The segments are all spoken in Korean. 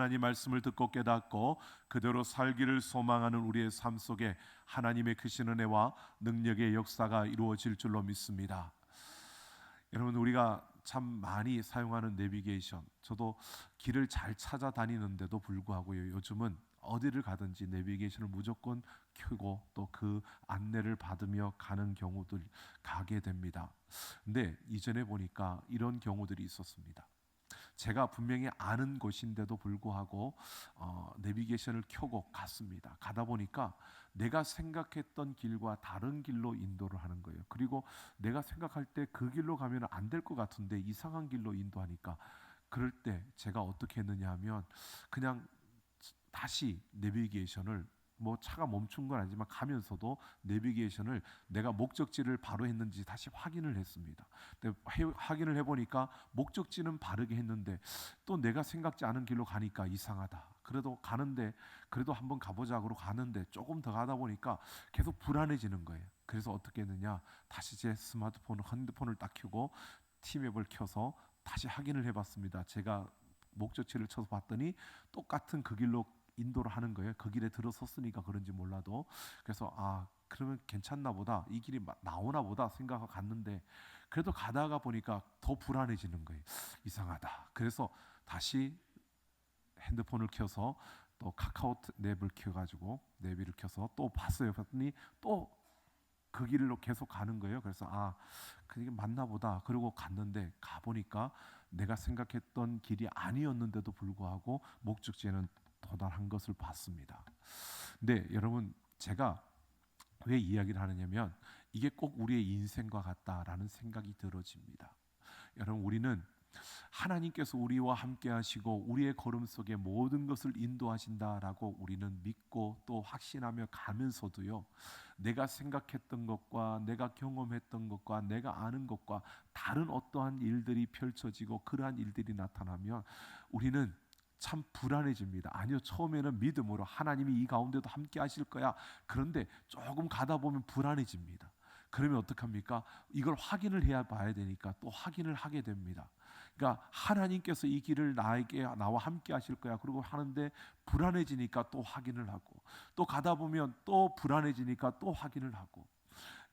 하나님 말씀을 듣고 깨닫고 그대로 살기를 소망하는 우리의 삶 속에 하나님의 크신 은혜와 능력의 역사가 이루어질 줄로 믿습니다. 여러분, 우리가 참 많이 사용하는 내비게이션, 저도 길을 잘 찾아다니는데도 불구하고요, 요즘은 어디를 가든지 내비게이션을 무조건 켜고 또 그 안내를 받으며 가는 경우들 가게 됩니다. 근데 이전에 보니까 이런 경우들이 있었습니다. 제가 분명히 아는 곳인데도 불구하고 내비게이션을 켜고 갔습니다. 가다 보니까 내가 생각했던 길과 다른 길로 인도를 하는 거예요. 그리고 내가 생각할 때 그 길로 가면 안 될 것 같은데 이상한 길로 인도하니까, 그럴 때 제가 어떻게 했느냐 하면 그냥 다시 내비게이션을, 뭐 차가 멈춘 건 아니지만 가면서도 내비게이션을 내가 목적지를 바로 했는지 다시 확인을 했습니다. 근데 확인을 해보니까 목적지는 바르게 했는데 또 내가 생각지 않은 길로 가니까 이상하다. 그래도 가는데 그래도 한번 가보자고 가는데 조금 더 가다 보니까 계속 불안해지는 거예요. 그래서 어떻게 했느냐, 다시 제 핸드폰을 딱 켜고 티맵을 켜서 다시 확인을 해봤습니다. 제가 목적지를 쳐서 봤더니 똑같은 그 길로 인도를 하는 거예요. 그 길에 들어섰으니까 그런지 몰라도. 그래서 그러면 괜찮나 보다, 이 길이 나오나 보다 생각하고 갔는데, 그래도 가다가 보니까 더 불안해지는 거예요. 이상하다. 그래서 다시 핸드폰을 켜서 또 카카오 앱을 켜가지고 내비를 켜서 또 봤어요. 봤더니 또 그 길로 계속 가는 거예요. 그래서 그게 맞나 보다. 그러고 갔는데 가보니까 내가 생각했던 길이 아니었는데도 불구하고 목적지에는 도달한 것을 봤습니다. 근데 여러분, 제가 왜 이야기를 하느냐면 이게 꼭 우리의 인생과 같다라는 생각이 들어집니다. 여러분, 우리는 하나님께서 우리와 함께 하시고 우리의 걸음 속에 모든 것을 인도하신다라고 우리는 믿고 또 확신하며 가면서도요, 내가 생각했던 것과 내가 경험했던 것과 내가 아는 것과 다른 어떠한 일들이 펼쳐지고 그러한 일들이 나타나면 우리는 참 불안해집니다. 아니요, 처음에는 믿음으로 하나님이 이 가운데도 함께 하실 거야. 그런데 조금 가다 보면 불안해집니다. 그러면 어떡합니까? 이걸 확인을 해야 봐야 되니까 또 확인을 하게 됩니다. 그러니까 하나님께서 이 길을 나와 함께 하실 거야. 그리고 하는데 불안해지니까 또 확인을 하고, 또 가다 보면 또 불안해지니까 또 확인을 하고,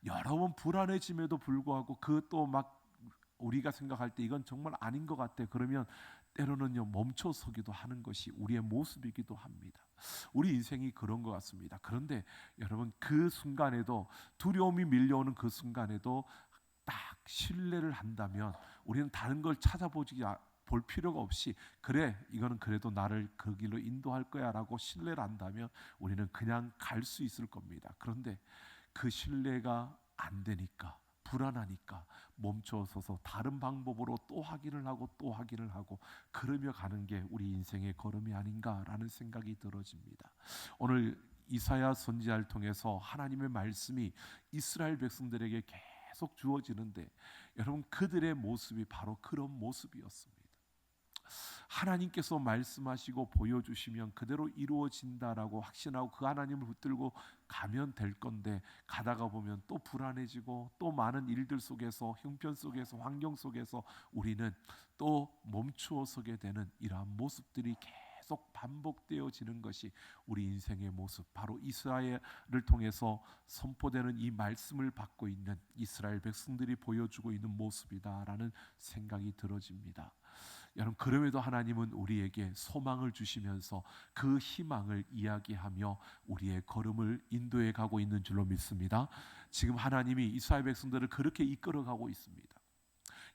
여러 번 불안해짐에도 불구하고 그 또 막 우리가 생각할 때 이건 정말 아닌 것 같아. 그러면 때로는요, 멈춰서기도 하는 것이 우리의 모습이기도 합니다. 우리 인생이 그런 것 같습니다. 그런데 여러분, 그 순간에도, 두려움이 밀려오는 그 순간에도 딱 신뢰를 한다면 우리는 다른 걸 볼 필요가 없이, 그래, 이거는 그래도 나를 그 길로 인도할 거야 라고 신뢰를 한다면 우리는 그냥 갈 수 있을 겁니다. 그런데 그 신뢰가 안 되니까, 불안하니까 멈춰서서 다른 방법으로 또 확인을 하고 또 확인을 하고 그러며 가는 게 우리 인생의 걸음이 아닌가라는 생각이 들어집니다. 오늘 이사야 선지자를 통해서 하나님의 말씀이 이스라엘 백성들에게 계속 주어지는데, 여러분, 그들의 모습이 바로 그런 모습이었습니다. 하나님께서 말씀하시고 보여주시면 그대로 이루어진다라고 확신하고 그 하나님을 붙들고 가면 될 건데, 가다가 보면 또 불안해지고 또 많은 일들 속에서, 형편 속에서, 환경 속에서 우리는 또 멈추어 서게 되는 이러한 모습들이 계속 반복되어지는 것이 우리 인생의 모습, 바로 이스라엘을 통해서 선포되는 이 말씀을 받고 있는 이스라엘 백성들이 보여주고 있는 모습이다라는 생각이 들어집니다. 여러분, 그럼에도 하나님은 우리에게 소망을 주시면서 그 희망을 이야기하며 우리의 걸음을 인도해 가고 있는 줄로 믿습니다. 지금 하나님이 이스라엘 백성들을 그렇게 이끌어가고 있습니다.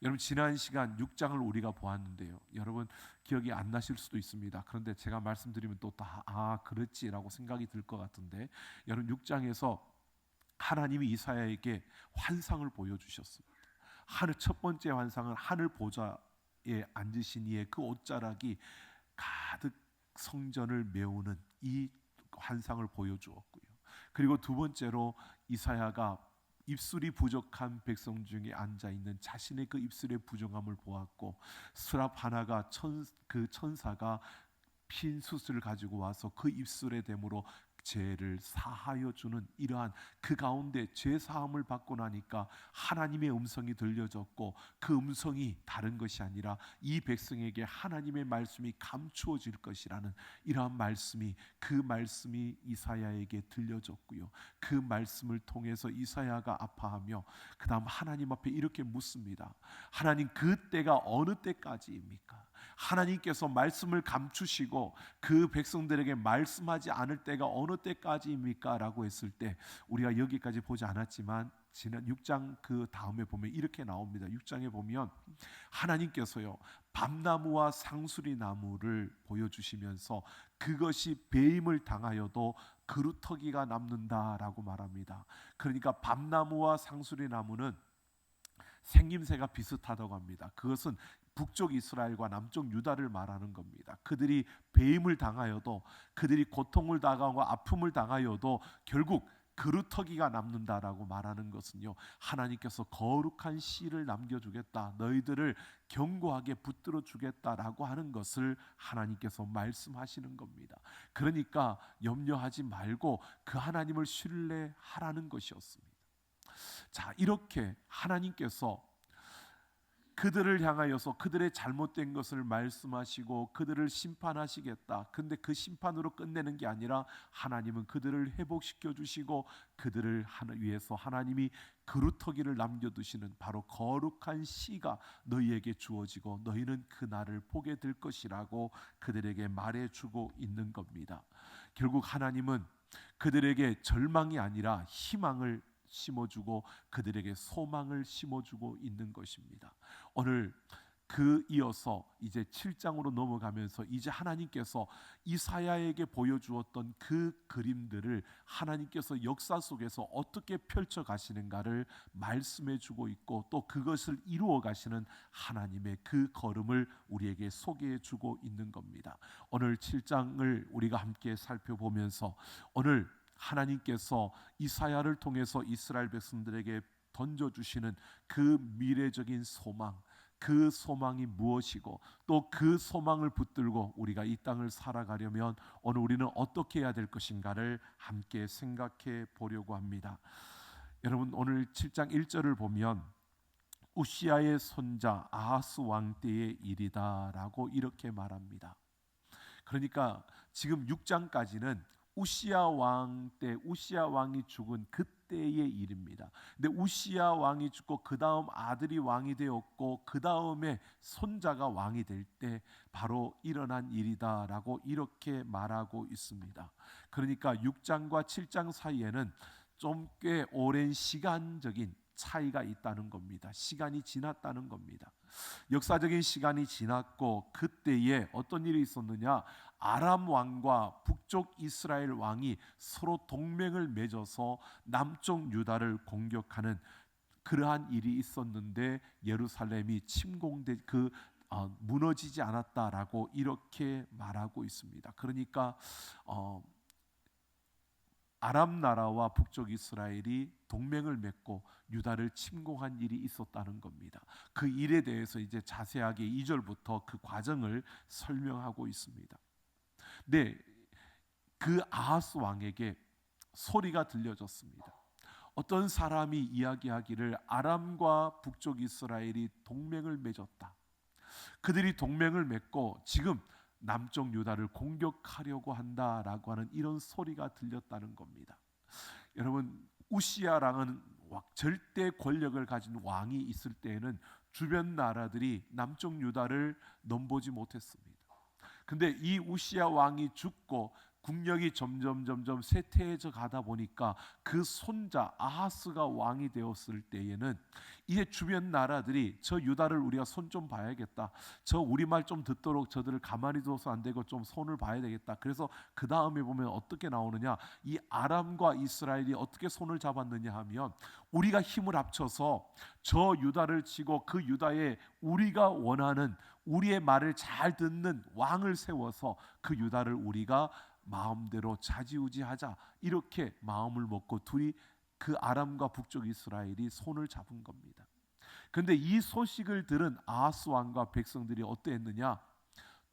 여러분, 지난 시간 6장을 우리가 보았는데요, 여러분 기억이 안 나실 수도 있습니다. 그런데 제가 말씀드리면 또 그렇지라고 생각이 들 것 같은데, 여러분 6장에서 하나님이 이사야에게 환상을 보여주셨습니다. 첫 번째 환상은 하늘 보좌에 앉으신 이의 그 옷자락이 가득 성전을 메우는 이 환상을 보여주었고요. 그리고 두 번째로 이사야가 입술이 부족한 백성 중에 앉아있는 자신의 그 입술의 부정함을 보았고, 스랍 하나가 그 천사가 핀 숯을 가지고 와서 그 입술에 대므로 죄를 사하여 주는 이러한 그 가운데 죄 사함을 받고 나니까 하나님의 음성이 들려졌고, 그 음성이 다른 것이 아니라 이 백성에게 하나님의 말씀이 감추어질 것이라는 이러한 말씀이, 그 말씀이 이사야에게 들려졌고요. 그 말씀을 통해서 이사야가 아파하며 그 다음 하나님 앞에 이렇게 묻습니다. 하나님, 그 때가 어느 때까지입니까? 하나님께서 말씀을 감추시고 그 백성들에게 말씀하지 않을 때가 어느 때까지입니까? 라고 했을 때 우리가 여기까지 보지 않았지만 지난 6장 그 다음에 보면 이렇게 나옵니다. 6장에 보면 하나님께서요, 밤나무와 상수리 나무를 보여주시면서 그것이 배임을 당하여도 그루터기가 남는다라고 말합니다. 그러니까 밤나무와 상수리 나무는 생김새가 비슷하다고 합니다. 그것은 북쪽 이스라엘과 남쪽 유다를 말하는 겁니다. 그들이 배임을 당하여도, 그들이 고통을 당하고 아픔을 당하여도 결국 그루터기가 남는다라고 말하는 것은요, 하나님께서 거룩한 씨를 남겨주겠다, 너희들을 견고하게 붙들어 주겠다라고 하는 것을 하나님께서 말씀하시는 겁니다. 그러니까 염려하지 말고 그 하나님을 신뢰하라는 것이었습니다. 자, 이렇게 하나님께서 그들을 향하여서 그들의 잘못된 것을 말씀하시고 그들을 심판하시겠다. 근데 그 심판으로 끝내는 게 아니라 하나님은 그들을 회복시켜 주시고 그들을 위해서 하나님이 그루터기를 남겨두시는 바로 거룩한 씨가 너희에게 주어지고 너희는 그 날을 보게 될 것이라고 그들에게 말해주고 있는 겁니다. 결국 하나님은 그들에게 절망이 아니라 희망을 심어주고 그들에게 소망을 심어주고 있는 것입니다. 오늘 그 이어서 이제 7장으로 넘어가면서 이제 하나님께서 이사야에게 보여주었던 그 그림들을 하나님께서 역사 속에서 어떻게 펼쳐 가시는가를 말씀해 주고 있고, 또 그것을 이루어 가시는 하나님의 그 걸음을 우리에게 소개해 주고 있는 겁니다. 오늘 7장을 우리가 함께 살펴보면서 오늘 하나님께서 이사야를 통해서 이스라엘 백성들에게 던져주시는 그 미래적인 소망, 그 소망이 무엇이고 또 그 소망을 붙들고 우리가 이 땅을 살아가려면 오늘 우리는 어떻게 해야 될 것인가를 함께 생각해 보려고 합니다. 여러분, 오늘 7장 1절을 보면 우시야의 손자 아하스 왕 때의 일이다 라고 이렇게 말합니다. 그러니까 지금 6장까지는 우시야 왕 때, 우시야 왕이 죽은 그때의 일입니다. 근데 우시야 왕이 죽고 그 다음 아들이 왕이 되었고 그 다음에 손자가 왕이 될 때 바로 일어난 일이다라고 이렇게 말하고 있습니다. 그러니까 6장과 7장 사이에는 좀 꽤 오랜 시간적인 차이가 있다는 겁니다. 시간이 지났다는 겁니다. 역사적인 시간이 지났고 그때에 어떤 일이 있었느냐? 아람 왕과 북쪽 이스라엘 왕이 서로 동맹을 맺어서 남쪽 유다를 공격하는 그러한 일이 있었는데 예루살렘이 침공돼 무너지지 않았다라고 이렇게 말하고 있습니다. 그러니까 아람 나라와 북쪽 이스라엘이 동맹을 맺고 유다를 침공한 일이 있었다는 겁니다. 그 일에 대해서 이제 자세하게 2절부터 그 과정을 설명하고 있습니다. 네, 그 아하스 왕에게 소리가 들려졌습니다. 어떤 사람이 이야기하기를 아람과 북쪽 이스라엘이 동맹을 맺었다. 그들이 동맹을 맺고 지금 남쪽 유다를 공격하려고 한다라고 하는 이런 소리가 들렸다는 겁니다. 여러분, 우시야랑은 절대 권력을 가진 왕이 있을 때에는 주변 나라들이 남쪽 유다를 넘보지 못했습니다. 근데 이 우시야 왕이 죽고 국력이 점점 쇠퇴해져 가다 보니까 그 손자 아하스가 왕이 되었을 때에는 이제 주변 나라들이 저 유다를 우리가 손 좀 봐야겠다, 저 우리 말 좀 듣도록 저들을 가만히 둬서 안 되고 좀 손을 봐야 되겠다. 그래서 그 다음에 보면 어떻게 나오느냐, 이 아람과 이스라엘이 어떻게 손을 잡았느냐 하면 우리가 힘을 합쳐서 저 유다를 치고 그 유다에 우리가 원하는, 우리의 말을 잘 듣는 왕을 세워서 그 유다를 우리가 마음대로 좌지우지하자, 이렇게 마음을 먹고 둘이 그 아람과 북쪽 이스라엘이 손을 잡은 겁니다. 그런데 이 소식을 들은 아하스 왕과 백성들이 어떠했느냐?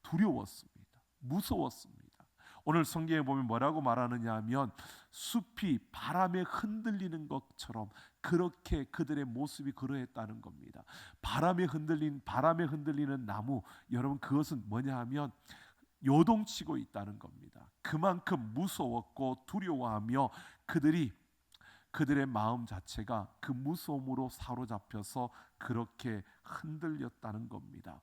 두려웠습니다. 무서웠습니다. 오늘 성경에 보면 뭐라고 말하느냐 하면 숲이 바람에 흔들리는 것처럼 그렇게 그들의 모습이 그러했다는 겁니다. 바람에 흔들리는 나무, 여러분 그것은 뭐냐 하면 요동치고 있다는 겁니다. 그만큼 무서웠고 두려워하며 그들의 마음 자체가 그 무서움으로 사로잡혀서 그렇게 흔들렸다는 겁니다.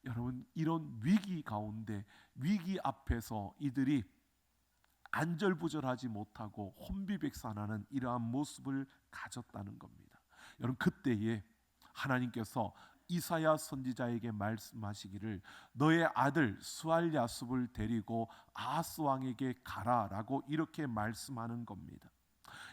여러분, 이런 위기 가운데, 위기 앞에서 이들이 안절부절하지 못하고 혼비백산하는 이러한 모습을 가졌다는 겁니다. 여러분, 그때에 하나님께서 이사야 선지자에게 말씀하시기를 너의 아들 스알야숲을 데리고 아하스 왕에게 가라라고 이렇게 말씀하는 겁니다.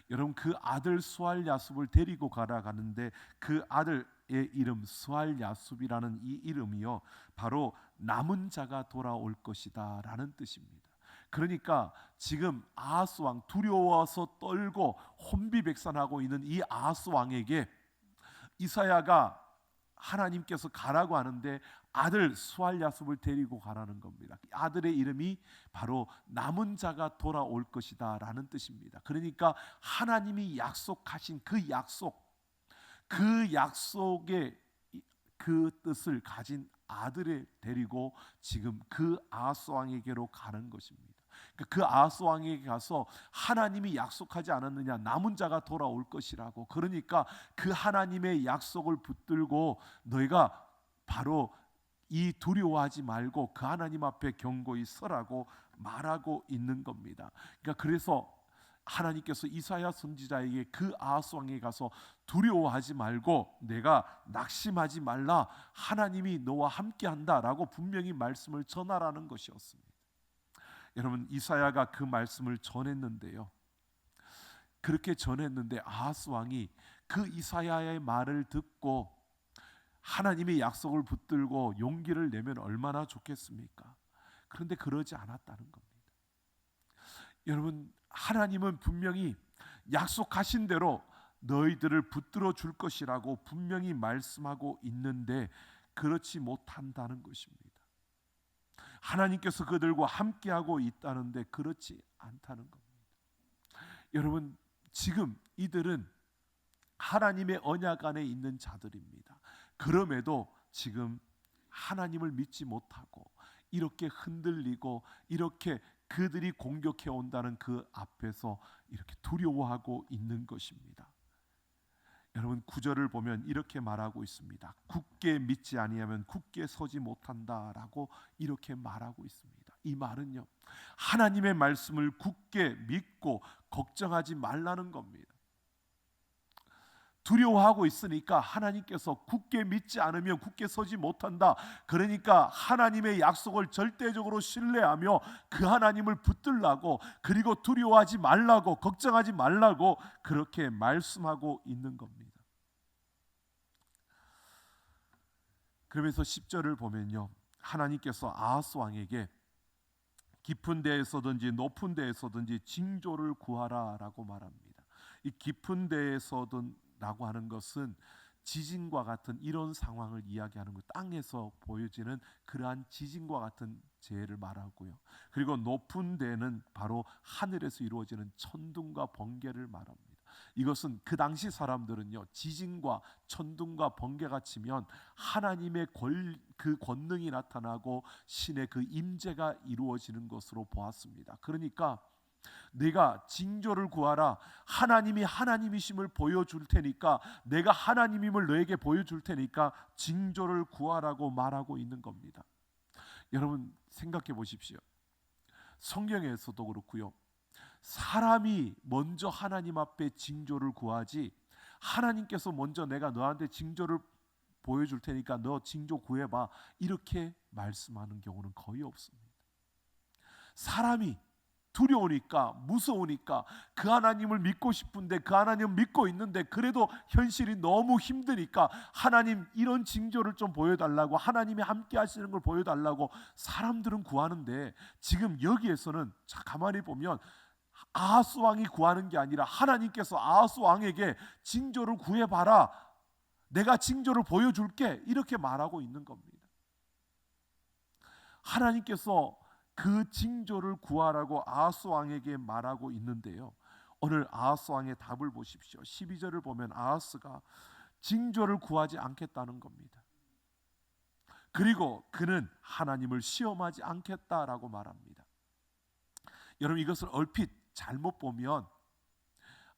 여러분, 그 아들 스알야숲을 데리고 가라 가는데 그 아들의 이름 스알야숲이라는 이 이름이요, 바로 남은 자가 돌아올 것이다 라는 뜻입니다. 그러니까 지금 아하스 왕, 두려워서 떨고 혼비백산하고 있는 이 아하스 왕에게 이사야가 하나님께서 가라고 하는데 아들 스알야숲을 데리고 가라는 겁니다. 아들의 이름이 바로 남은 자가 돌아올 것이다 라는 뜻입니다. 그러니까 하나님이 약속하신 그 약속의 그 뜻을 가진 아들을 데리고 지금 그 아하스 왕에게로 가는 것입니다. 그 아하스 왕에게 가서 하나님이 약속하지 않았느냐, 남은 자가 돌아올 것이라고. 그러니까 그 하나님의 약속을 붙들고 너희가 바로 이 두려워하지 말고 그 하나님 앞에 경고히 서라고 말하고 있는 겁니다. 그러니까 그래서 하나님께서 이사야 선지자에게 그 아하스 왕에게 가서 두려워하지 말고 내가 낙심하지 말라, 하나님이 너와 함께한다라고 분명히 말씀을 전하라는 것이었습니다. 여러분, 이사야가 그 말씀을 전했는데요, 그렇게 전했는데 아하스 왕이 그 이사야의 말을 듣고 하나님의 약속을 붙들고 용기를 내면 얼마나 좋겠습니까? 그런데 그러지 않았다는 겁니다. 여러분, 하나님은 분명히 약속하신 대로 너희들을 붙들어 줄 것이라고 분명히 말씀하고 있는데 그렇지 못한다는 것입니다. 하나님께서 그들과 함께하고 있다는데 그렇지 않다는 겁니다. 여러분, 지금 이들은 하나님의 언약 안에 있는 자들입니다. 그럼에도 지금 하나님을 믿지 못하고 이렇게 흔들리고 이렇게 그들이 공격해 온다는 그 앞에서 이렇게 두려워하고 있는 것입니다. 여러분, 9절을 보면 이렇게 말하고 있습니다. 굳게 믿지 아니하면 굳게 서지 못한다라고 이렇게 말하고 있습니다. 이 말은요, 하나님의 말씀을 굳게 믿고 걱정하지 말라는 겁니다. 두려워하고 있으니까 하나님께서 굳게 믿지 않으면 굳게 서지 못한다. 그러니까 하나님의 약속을 절대적으로 신뢰하며 그 하나님을 붙들라고, 그리고 두려워하지 말라고, 걱정하지 말라고 그렇게 말씀하고 있는 겁니다. 그러면서 10절을 보면요, 하나님께서 아하스 왕에게 깊은 데에서든지 높은 데에서든지 징조를 구하라라고 말합니다. 이 깊은 데에서든 라고 하는 것은 지진과 같은 이런 상황을 이야기하는 것, 땅에서 보여지는 그러한 지진과 같은 재해를 말하고요. 그리고 높은 데는 바로 하늘에서 이루어지는 천둥과 번개를 말합니다. 이것은 그 당시 사람들은요, 지진과 천둥과 번개가 치면 하나님의 그 권능이 나타나고 신의 그 임재가 이루어지는 것으로 보았습니다. 그러니까 내가 징조를 구하라, 하나님이 하나님이심을 보여줄 테니까, 내가 하나님임을 너에게 보여줄 테니까 징조를 구하라고 말하고 있는 겁니다. 여러분, 생각해 보십시오. 성경에서도 그렇고요, 사람이 먼저 하나님 앞에 징조를 구하지, 하나님께서 먼저 내가 너한테 징조를 보여줄 테니까 너 징조 구해봐, 이렇게 말씀하는 경우는 거의 없습니다. 사람이 두려우니까, 무서우니까 그 하나님을 믿고 싶은데, 그 하나님을 믿고 있는데 그래도 현실이 너무 힘드니까 하나님 이런 징조를 좀 보여달라고, 하나님이 함께 하시는 걸 보여달라고 사람들은 구하는데, 지금 여기에서는 가만히 보면 아하스 왕이 구하는 게 아니라 하나님께서 아하스 왕에게 징조를 구해봐라, 내가 징조를 보여줄게, 이렇게 말하고 있는 겁니다. 하나님께서 그 징조를 구하라고 아하스 왕에게 말하고 있는데요. 오늘 아하스 왕의 답을 보십시오. 12절을 보면 아하스가 징조를 구하지 않겠다는 겁니다. 그리고 그는 하나님을 시험하지 않겠다라고 말합니다. 여러분, 이것을 얼핏 잘못 보면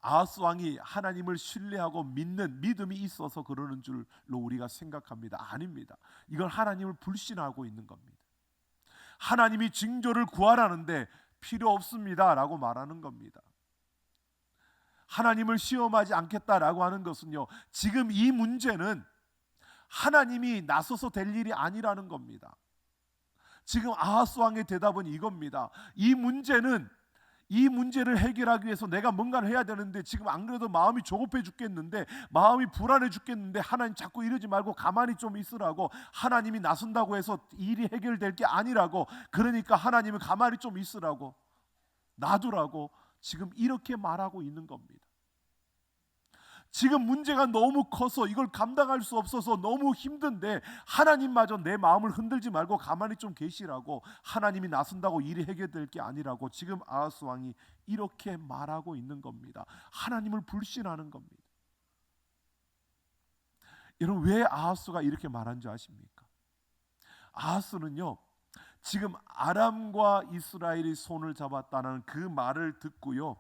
아하스 왕이 하나님을 신뢰하고 믿는 믿음이 있어서 그러는 줄로 우리가 생각합니다. 아닙니다. 이건 하나님을 불신하고 있는 겁니다. 하나님이 징조를 구하라는데 필요 없습니다 라고 말하는 겁니다. 하나님을 시험하지 않겠다라고 하는 것은요, 지금 이 문제는 하나님이 나서서 될 일이 아니라는 겁니다. 지금 아하스 왕의 대답은 이겁니다. 이 문제를 해결하기 위해서 내가 뭔가를 해야 되는데 지금 안 그래도 마음이 조급해 죽겠는데, 마음이 불안해 죽겠는데, 하나님 자꾸 이러지 말고 가만히 좀 있으라고, 하나님이 나선다고 해서 일이 해결될 게 아니라고, 그러니까 하나님은 가만히 좀 있으라고, 놔두라고 지금 이렇게 말하고 있는 겁니다. 지금 문제가 너무 커서 이걸 감당할 수 없어서 너무 힘든데 하나님마저 내 마음을 흔들지 말고 가만히 좀 계시라고, 하나님이 나선다고 일이 해결될 게 아니라고 지금 아하스 왕이 이렇게 말하고 있는 겁니다. 하나님을 불신하는 겁니다. 여러분, 왜 아하스가 이렇게 말한 줄 아십니까? 아하스는요, 지금 아람과 이스라엘이 손을 잡았다는 그 말을 듣고요,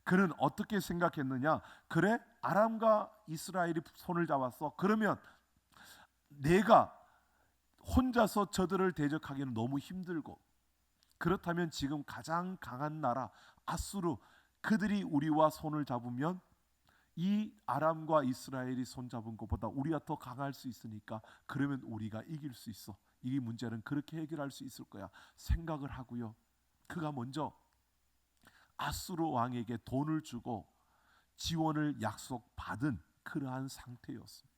그는 어떻게 생각했느냐? 그래, 아람과 이스라엘이 손을 잡았어. 그러면 내가 혼자서 저들을 대적하기는 너무 힘들고, 그렇다면 지금 가장 강한 나라 아수르, 그들이 우리와 손을 잡으면 이 아람과 이스라엘이 손 잡은 것보다 우리가 더 강할 수 있으니까 그러면 우리가 이길 수 있어. 이 문제는 그렇게 해결할 수 있을 거야 생각을 하고요, 그가 먼저 아수르 왕에게 돈을 주고 지원을 약속받은 그러한 상태였습니다.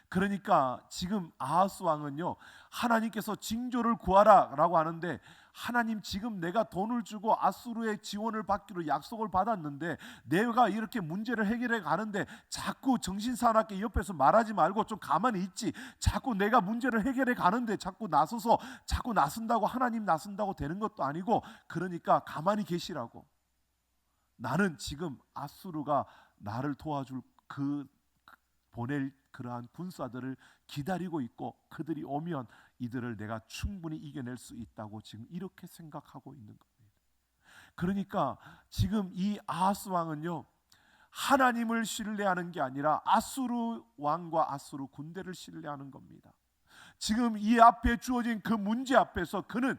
그러니까 지금 아하스 왕은요, 하나님께서 징조를 구하라 라고 하는데, 하나님 지금 내가 돈을 주고 아수르의 지원을 받기로 약속을 받았는데 내가 이렇게 문제를 해결해 가는데 자꾸 정신사납게 옆에서 말하지 말고 좀 가만히 있지, 자꾸 내가 문제를 해결해 가는데 자꾸 나서서 자꾸 나선다고, 하나님 나선다고 되는 것도 아니고, 그러니까 가만히 계시라고, 나는 지금 아수르가 나를 도와줄 보낼 그러한 군사들을 기다리고 있고, 그들이 오면 이들을 내가 충분히 이겨낼 수 있다고 지금 이렇게 생각하고 있는 겁니다. 그러니까 지금 이 아하스 왕은요, 하나님을 신뢰하는 게 아니라 아수르 왕과 아수르 군대를 신뢰하는 겁니다. 지금 이 앞에 주어진 그 문제 앞에서 그는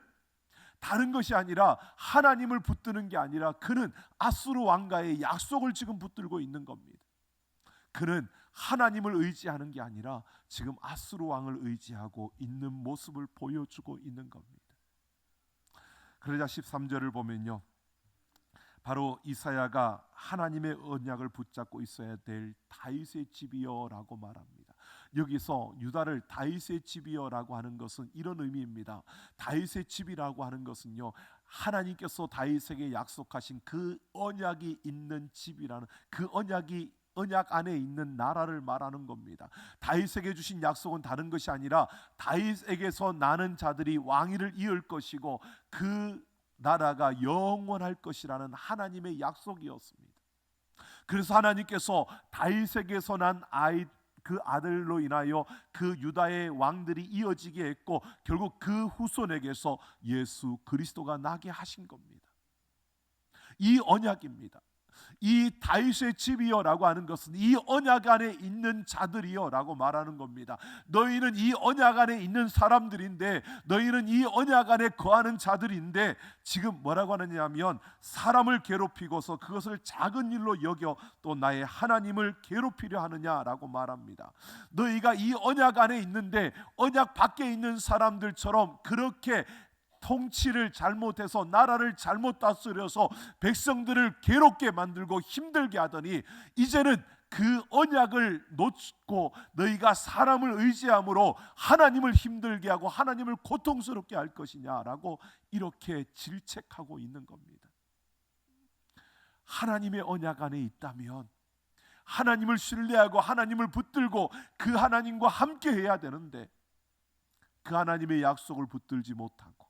다른 것이 아니라 하나님을 붙드는 게 아니라 그는 아수르 왕과의 약속을 지금 붙들고 있는 겁니다. 그는 하나님을 의지하는 게 아니라 지금 아수르 왕을 의지하고 있는 모습을 보여주고 있는 겁니다. 그러자 13절을 보면요, 바로 이사야가 하나님의 언약을 붙잡고 있어야 될 다윗의 집이여 라고 말합니다. 여기서 유다를 다윗의 집이여라고 하는 것은 이런 의미입니다. 다윗의 집이라고 하는 것은요, 하나님께서 다윗에게 약속하신 그 언약이 있는 집이라는, 그 언약 안에 있는 나라를 말하는 겁니다. 다윗에게 주신 약속은 다른 것이 아니라 다윗에게서 나는 자들이 왕위를 이을 것이고 그 나라가 영원할 것이라는 하나님의 약속이었습니다. 그래서 하나님께서 다윗에게서 난 그 아들로 인하여 그 유다의 왕들이 이어지게 했고, 결국 그 후손에게서 예수 그리스도가 나게 하신 겁니다. 이 언약입니다. 이 다윗의 집이여라고 하는 것은 이 언약 안에 있는 자들이여라고 말하는 겁니다. 너희는 이 언약 안에 있는 사람들인데, 너희는 이 언약 안에 거하는 자들인데, 지금 뭐라고 하느냐면 사람을 괴롭히고서 그것을 작은 일로 여겨 또 나의 하나님을 괴롭히려 하느냐라고 말합니다. 너희가 이 언약 안에 있는데 언약 밖에 있는 사람들처럼 그렇게 통치를 잘못해서 나라를 잘못 다스려서 백성들을 괴롭게 만들고 힘들게 하더니 이제는 그 언약을 놓고 너희가 사람을 의지함으로 하나님을 힘들게 하고 하나님을 고통스럽게 할 것이냐라고 이렇게 질책하고 있는 겁니다. 하나님의 언약 안에 있다면 하나님을 신뢰하고 하나님을 붙들고 그 하나님과 함께 해야 되는데, 그 하나님의 약속을 붙들지 못하고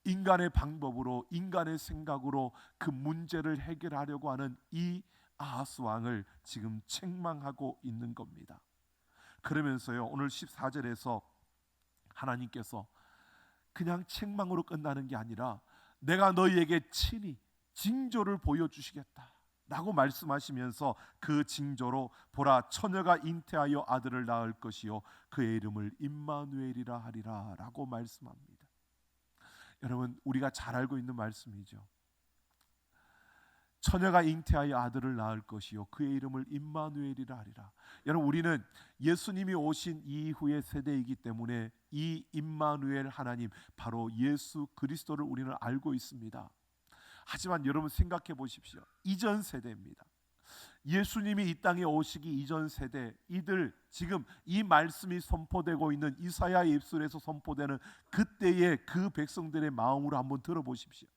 인간의 방법으로, 인간의 생각으로 그 문제를 해결하려고 하는 이 아하스 왕을 지금 책망하고 있는 겁니다. 그러면서요, 오늘 14절에서 하나님께서 그냥 책망으로 끝나는 게 아니라 내가 너희에게 친히 징조를 보여주시겠다 라고 말씀하시면서 그 징조로 보라, 처녀가 잉태하여 아들을 낳을 것이요 그의 이름을 임마누엘이라 하리라 라고 말씀합니다. 여러분, 우리가 잘 알고 있는 말씀이죠. 처녀가 잉태하여 아들을 낳을 것이요 그의 이름을 임마누엘이라 하리라. 여러분, 우리는 예수님이 오신 이후의 세대이기 때문에 이 임마누엘 하나님, 바로 예수 그리스도를 우리는 알고 있습니다. 하지만 여러분 생각해 보십시오. 이전 세대입니다. 예수님이 이 땅에 오시기 이전 세대, 이들 지금 이 말씀이 선포되고 있는 이사야의 입술에서 선포되는 그때의 그 백성들의 마음으로 한번 들어보십시오.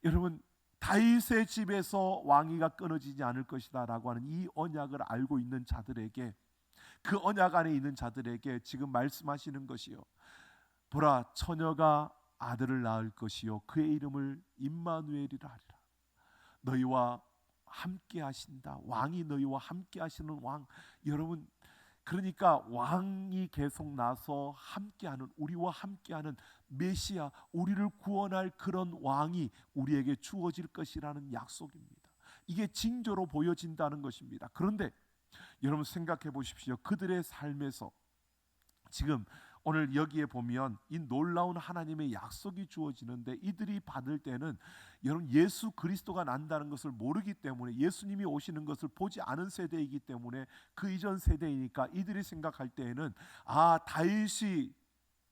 여러분, 다윗의 집에서 왕위가 끊어지지 않을 것이다 라고 하는 이 언약을 알고 있는 자들에게, 그 언약 안에 있는 자들에게 지금 말씀하시는 것이요, 보라, 처녀가 아들을 낳을 것이요 그의 이름을 임마누엘이라 하리라. 너희와 함께 하신다. 왕이 너희와 함께 하시는 왕. 여러분, 그러니까 왕이 계속 나서 함께하는, 우리와 함께하는 메시아, 우리를 구원할 그런 왕이 우리에게 주어질 것이라는 약속입니다. 이게 징조로 보여진다는 것입니다. 그런데 여러분 생각해 보십시오. 그들의 삶에서 지금 오늘 여기에 보면 이 놀라운 하나님의 약속이 주어지는데, 이들이 받을 때는 여러분 예수 그리스도가 난다는 것을 모르기 때문에, 예수님이 오시는 것을 보지 않은 세대이기 때문에, 그 이전 세대이니까 이들이 생각할 때에는 다윗이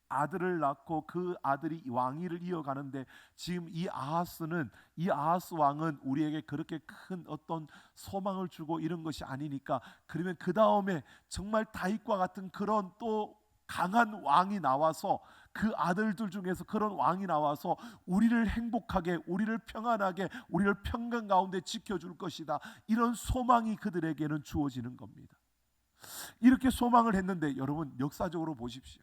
아들을 낳고 그 아들이 왕위를 이어가는데 지금 이 아하스 왕은 우리에게 그렇게 큰 어떤 소망을 주고 이런 것이 아니니까, 그러면 그 다음에 정말 다윗과 같은 그런 또 강한 왕이 나와서, 그 아들들 중에서 그런 왕이 나와서 우리를 행복하게, 우리를 평안하게, 우리를 평강 가운데 지켜줄 것이다, 이런 소망이 그들에게는 주어지는 겁니다. 이렇게 소망을 했는데 여러분 역사적으로 보십시오.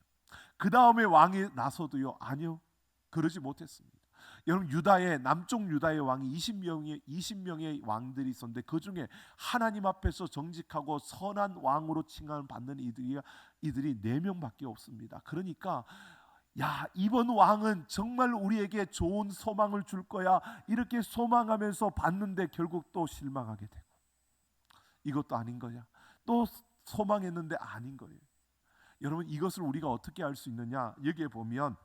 그 다음에 왕이 나서도요, 아니요, 그러지 못했습니다. 여러분, 남쪽 유다의 왕이 20명의 왕들이 있었는데 그 중에 하나님 앞에서 정직하고 선한 왕으로 칭함받는 이들이 4명밖에 없습니다. 그러니까 이번 왕은 정말 우리에게 좋은 소망을 줄 거야, 이렇게 소망하면서 봤는데 결국 또 실망하게 되고, 이것도 아닌 거야, 또 소망했는데 아닌 거예요. 여러분, 이것을 우리가 어떻게 알 수 있느냐? 여기에 보면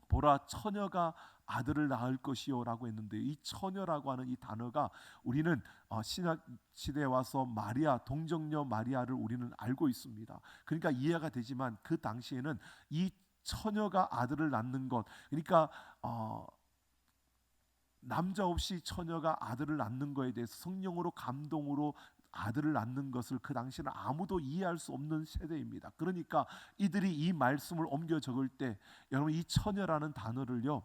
보라, 처녀가 아들을 낳을 것이요 라고 했는데, 이 처녀라고 하는 이 단어가 우리는 신약 시대에 와서 마리아, 동정녀 마리아를 우리는 알고 있습니다. 그러니까 이해가 되지만 그 당시에는 이 처녀가 아들을 낳는 것, 그러니까 남자 없이 처녀가 아들을 낳는 것에 대해서 성령으로 감동으로 아들을 낳는 것을 그 당시에는 아무도 이해할 수 없는 세대입니다. 그러니까 이들이 이 말씀을 옮겨 적을 때, 여러분 이 처녀라는 단어를요,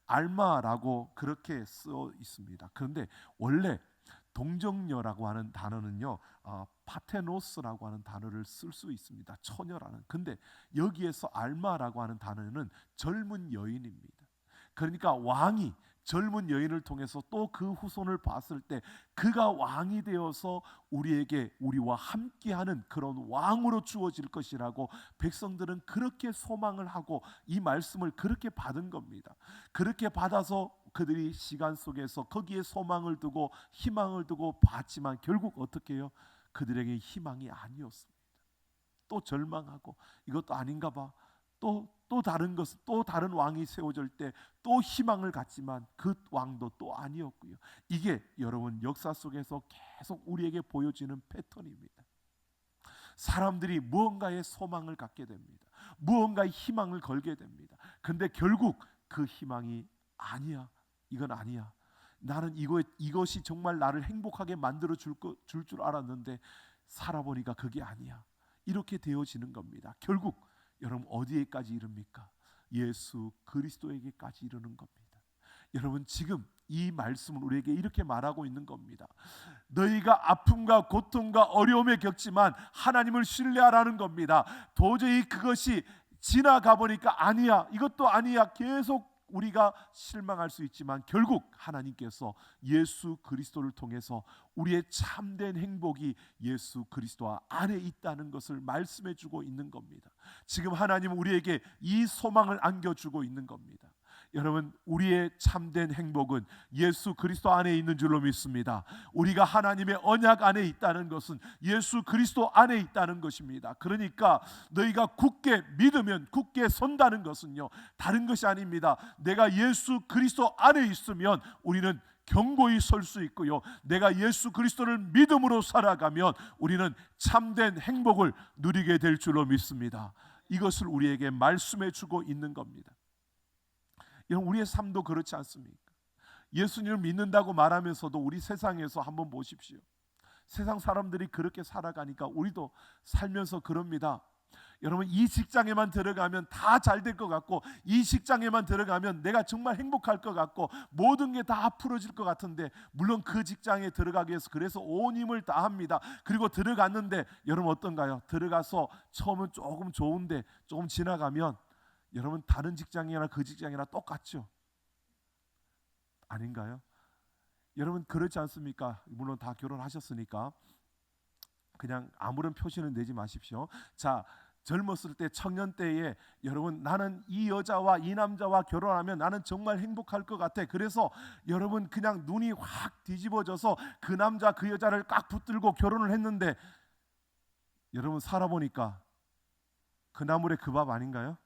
알마라고 그렇게 써 있습니다. 그런데 원래 동정녀라고 하는 단어는요, 파테노스라고 하는 단어를 쓸 수 있습니다. 처녀라는. 근데 여기에서 알마라고 하는 단어는 젊은 여인입니다. 그러니까 왕이 젊은 여인을 통해서 또 그 후손을 봤을 때 그가 왕이 되어서 우리와 함께하는 그런 왕으로 주어질 것이라고 백성들은 그렇게 소망을 하고 이 말씀을 그렇게 받은 겁니다. 그렇게 받아서 그들이 시간 속에서 거기에 소망을 두고 희망을 두고 봤지만 결국 어떻게 해요? 그들에게 희망이 아니었습니다. 또 절망하고 이것도 아닌가 봐. 또 다른 것은, 또 다른 왕이 세워질 때 또 희망을 갖지만 그 왕도 또 아니었고요. 이게 여러분 역사 속에서 계속 우리에게 보여지는 패턴입니다. 사람들이 무언가의 소망을 갖게 됩니다. 무언가의 희망을 걸게 됩니다. 근데 결국 그 희망이 아니야. 이건 아니야. 나는 이것이 정말 나를 행복하게 만들어 줄 줄 알았는데 살아보니까 그게 아니야. 이렇게 되어지는 겁니다. 결국 여러분 어디에까지 이릅니까? 예수 그리스도에게까지 이르는 겁니다. 여러분 지금 이 말씀은 우리에게 이렇게 말하고 있는 겁니다. 너희가 아픔과 고통과 어려움에 겪지만 하나님을 신뢰하라는 겁니다. 도저히 그것이 지나가 보니까 아니야, 이것도 아니야, 계속 우리가 실망할 수 있지만 결국 하나님께서 예수 그리스도를 통해서 우리의 참된 행복이 예수 그리스도 안에 있다는 것을 말씀해 주고 있는 겁니다. 지금 하나님은 우리에게 이 소망을 안겨주고 있는 겁니다. 여러분, 우리의 참된 행복은 예수 그리스도 안에 있는 줄로 믿습니다. 우리가 하나님의 언약 안에 있다는 것은 예수 그리스도 안에 있다는 것입니다. 그러니까 너희가 굳게 믿으면 굳게 선다는 것은요, 다른 것이 아닙니다. 내가 예수 그리스도 안에 있으면 우리는 견고히 설 수 있고요, 내가 예수 그리스도를 믿음으로 살아가면 우리는 참된 행복을 누리게 될 줄로 믿습니다. 이것을 우리에게 말씀해 주고 있는 겁니다. 우리의 삶도 그렇지 않습니까? 예수님을 믿는다고 말하면서도 우리 세상에서 한번 보십시오. 세상 사람들이 그렇게 살아가니까 우리도 살면서 그럽니다. 여러분, 이 직장에만 들어가면 다 잘 될 것 같고, 이 직장에만 들어가면 내가 정말 행복할 것 같고, 모든 게 다 풀어질 것 같은데, 물론 그 직장에 들어가기 위해서 그래서 온 힘을 다합니다. 그리고 들어갔는데 여러분 어떤가요? 들어가서 처음은 조금 좋은데 조금 지나가면 여러분 다른 직장이나 그 직장이나 똑같죠? 아닌가요? 여러분 그렇지 않습니까? 물론 다 결혼하셨으니까 그냥 아무런 표시는 내지 마십시오. 자, 젊었을 때, 청년 때에 여러분 나는 이 여자와 이 남자와 결혼하면 나는 정말 행복할 것 같아. 그래서 여러분 그냥 눈이 확 뒤집어져서 그 남자 그 여자를 꽉 붙들고 결혼을 했는데, 여러분 살아보니까 그 나물의 그 밥 아닌가요?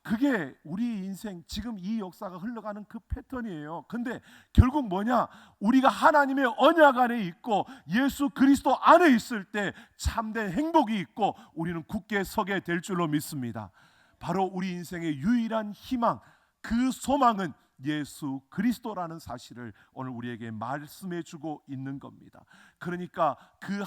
그게 우리 인생 지금 이 역사가 흘러가는 그 패턴이에요. 근데 결국 뭐냐? 우리가 하나님의 언약 안에 있고 예수 그리스도 안에 있을 때 참된 행복이 있고 우리는 굳게 서게 될 줄로 믿습니다. 바로 우리 인생의 유일한 희망, 그 소망은 예수 그리스도라는 사실을 오늘 우리에게 말씀해 주고 있는 겁니다. 그러니까 그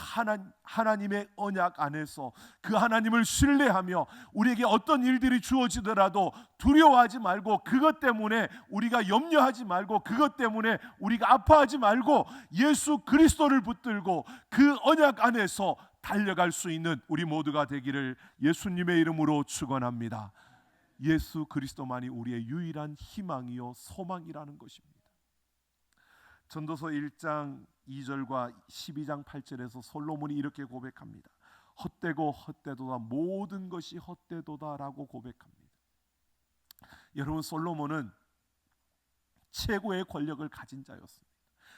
하나님의 언약 안에서 그 하나님을 신뢰하며 우리에게 어떤 일들이 주어지더라도 두려워하지 말고, 그것 때문에 우리가 염려하지 말고, 그것 때문에 우리가 아파하지 말고 예수 그리스도를 붙들고 그 언약 안에서 달려갈 수 있는 우리 모두가 되기를 예수님의 이름으로 축원합니다. 예수 그리스도만이 우리의 유일한 희망이요 소망이라는 것입니다. 전도서 1장 2절과 12장 8절에서 솔로몬이 이렇게 고백합니다. 헛되고 헛되도다, 모든 것이 헛되도다라고 고백합니다. 여러분, 솔로몬은 최고의 권력을 가진 자였습니다.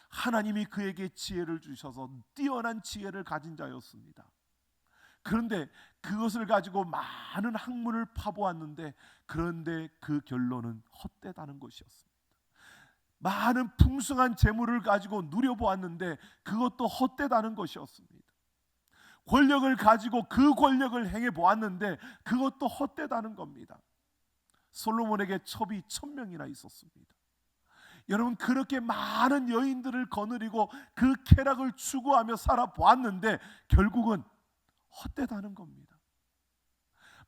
하나님이 그에게 지혜를 주셔서 뛰어난 지혜를 가진 자였습니다. 그런데 그것을 가지고 많은 학문을 파보았는데, 그런데 그 결론은 헛되다는 것이었습니다. 많은 풍성한 재물을 가지고 누려보았는데 그것도 헛되다는 것이었습니다. 권력을 가지고 그 권력을 행해보았는데 그것도 헛되다는 겁니다. 솔로몬에게 첩이 1000명이나 있었습니다. 여러분, 그렇게 많은 여인들을 거느리고 그 쾌락을 추구하며 살아보았는데 결국은 헛되다는 겁니다.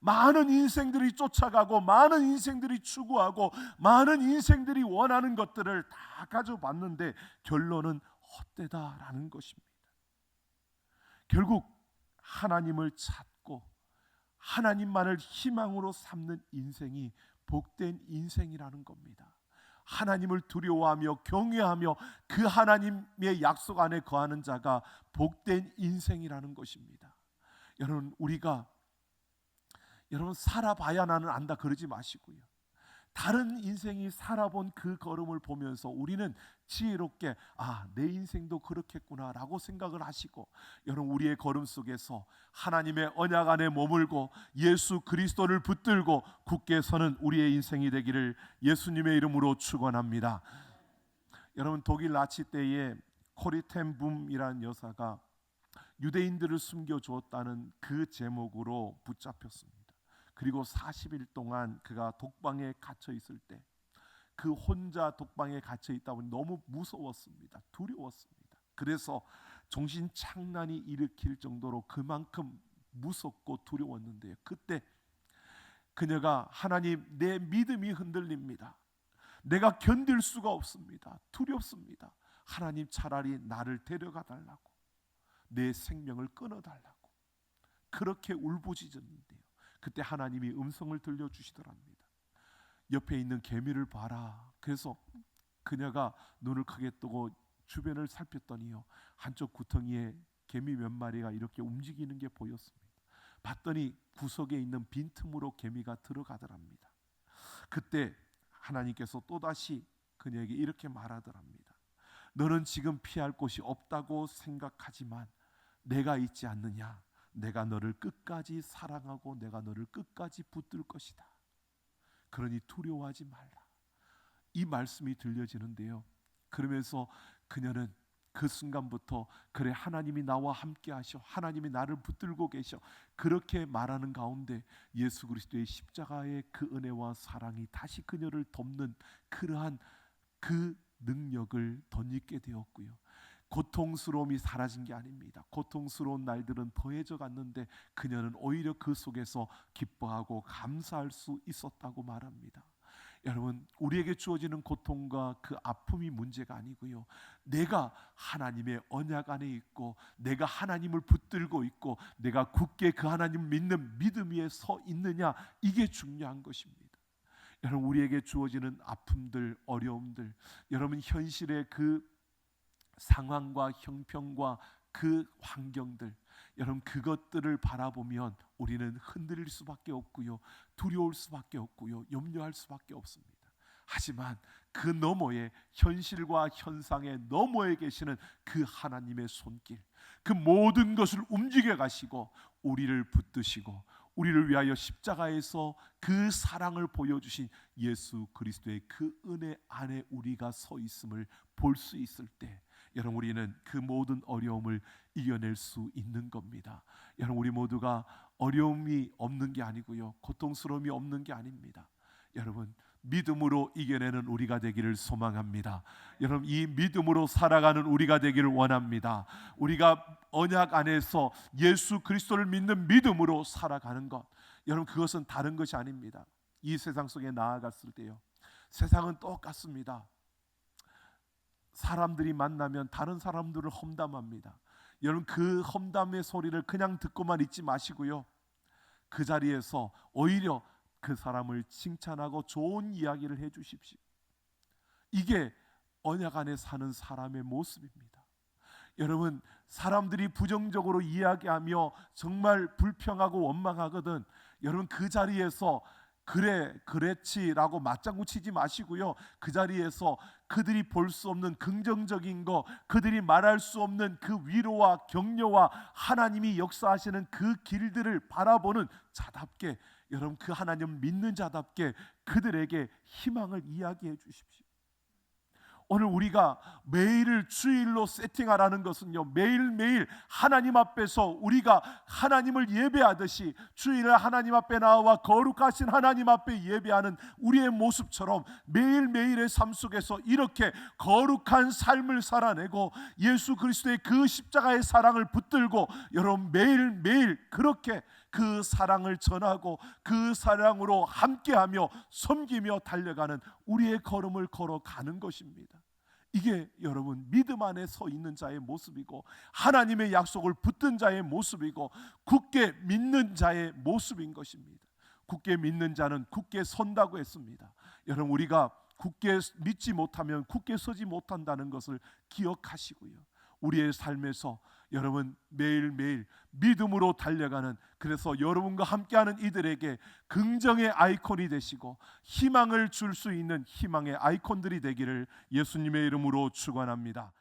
많은 인생들이 쫓아가고 많은 인생들이 추구하고 많은 인생들이 원하는 것들을 다 가져봤는데 결론은 헛되다라는 것입니다. 결국 하나님을 찾고 하나님만을 희망으로 삼는 인생이 복된 인생이라는 겁니다. 하나님을 두려워하며 경외하며 그 하나님의 약속 안에 거하는 자가 복된 인생이라는 것입니다. 여러분 살아봐야 나는 안다 그러지 마시고요, 다른 인생이 살아본 그 걸음을 보면서 우리는 지혜롭게 내 인생도 그렇겠구나 라고 생각을 하시고, 여러분 우리의 걸음 속에서 하나님의 언약 안에 머물고 예수 그리스도를 붙들고 굳게 서는 우리의 인생이 되기를 예수님의 이름으로 축원합니다. 여러분, 독일 나치 때에 코리 텐 붐이라는 여사가 유대인들을 숨겨주었다는 그 제목으로 붙잡혔습니다. 그리고 40일 동안 그가 독방에 갇혀 있을 때, 그 혼자 독방에 갇혀 있다 보니 너무 무서웠습니다. 두려웠습니다. 그래서 정신착란이 일으킬 정도로 그만큼 무섭고 두려웠는데요, 그때 그녀가 하나님, 내 믿음이 흔들립니다. 내가 견딜 수가 없습니다. 두렵습니다. 하나님, 차라리 나를 데려가 달라고, 내 생명을 끊어달라고 그렇게 울부짖었는데요, 그때 하나님이 음성을 들려주시더랍니다. 옆에 있는 개미를 봐라. 그래서 그녀가 눈을 크게 뜨고 주변을 살폈더니요, 한쪽 구덩이에 개미 몇 마리가 이렇게 움직이는 게 보였습니다. 봤더니 구석에 있는 빈틈으로 개미가 들어가더랍니다. 그때 하나님께서 또다시 그녀에게 이렇게 말하더랍니다. 너는 지금 피할 곳이 없다고 생각하지만 내가 있지 않느냐? 내가 너를 끝까지 사랑하고 내가 너를 끝까지 붙들 것이다. 그러니 두려워하지 말라. 이 말씀이 들려지는데요, 그러면서 그녀는 그 순간부터 그래, 하나님이 나와 함께 하셔, 하나님이 나를 붙들고 계셔, 그렇게 말하는 가운데 예수 그리스도의 십자가의 그 은혜와 사랑이 다시 그녀를 덮는 그러한 그 능력을 덧입게 되었고요, 고통스러움이 사라진 게 아닙니다. 고통스러운 날들은 더해져 갔는데 그녀는 오히려 그 속에서 기뻐하고 감사할 수 있었다고 말합니다. 여러분, 우리에게 주어지는 고통과 그 아픔이 문제가 아니고요, 내가 하나님의 언약 안에 있고 내가 하나님을 붙들고 있고 내가 굳게 그 하나님을 믿는 믿음 위에 서 있느냐, 이게 중요한 것입니다. 여러분, 우리에게 주어지는 아픔들, 어려움들, 여러분 현실의 그 상황과 형편과 그 환경들, 여러분 그것들을 바라보면 우리는 흔들릴 수밖에 없고요, 두려울 수밖에 없고요, 염려할 수밖에 없습니다. 하지만 그 너머에, 현실과 현상의 너머에 계시는 그 하나님의 손길, 그 모든 것을 움직여 가시고 우리를 붙드시고 우리를 위하여 십자가에서 그 사랑을 보여주신 예수 그리스도의 그 은혜 안에 우리가 서 있음을 볼 수 있을 때, 여러분 우리는 그 모든 어려움을 이겨낼 수 있는 겁니다. 여러분, 우리 모두가 어려움이 없는 게 아니고요, 고통스러움이 없는 게 아닙니다. 여러분, 믿음으로 이겨내는 우리가 되기를 소망합니다. 여러분, 이 믿음으로 살아가는 우리가 되기를 원합니다. 우리가 언약 안에서 예수 그리스도를 믿는 믿음으로 살아가는 것, 여러분 그것은 다른 것이 아닙니다. 이 세상 속에 나아갔을 때요, 세상은 똑같습니다. 사람들이 만나면 다른 사람들을 험담합니다. 여러분, 그 험담의 소리를 그냥 듣고만 있지 마시고요, 그 자리에서 오히려 그 사람을 칭찬하고 좋은 이야기를 해주십시오. 이게 언약 안에 사는 사람의 모습입니다. 여러분, 사람들이 부정적으로 이야기하며 정말 불평하고 원망하거든, 여러분 그 자리에서 그래 그랬지라고 맞장구 치지 마시고요, 그 자리에서 그들이 볼 수 없는 긍정적인 거, 그들이 말할 수 없는 그 위로와 격려와 하나님이 역사하시는 그 길들을 바라보는 자답게, 여러분 그 하나님 믿는 자답게 그들에게 희망을 이야기해 주십시오. 오늘 우리가 매일을 주일로 세팅하라는 것은요, 매일매일 하나님 앞에서 우리가 하나님을 예배하듯이 주일에 하나님 앞에 나와 거룩하신 하나님 앞에 예배하는 우리의 모습처럼 매일매일의 삶 속에서 이렇게 거룩한 삶을 살아내고 예수 그리스도의 그 십자가의 사랑을 붙들고, 여러분 매일매일 그렇게 그 사랑을 전하고 그 사랑으로 함께하며 섬기며 달려가는 우리의 걸음을 걸어가는 것입니다. 이게 여러분 믿음 안에 서 있는 자의 모습이고 하나님의 약속을 붙든 자의 모습이고 굳게 믿는 자의 모습인 것입니다. 굳게 믿는 자는 굳게 선다고 했습니다. 여러분, 우리가 굳게 믿지 못하면 굳게 서지 못한다는 것을 기억하시고요, 우리의 삶에서 여러분 매일매일 믿음으로 달려가는, 그래서 여러분과 함께하는 이들에게 긍정의 아이콘이 되시고 희망을 줄 수 있는 희망의 아이콘들이 되기를 예수님의 이름으로 축원합니다.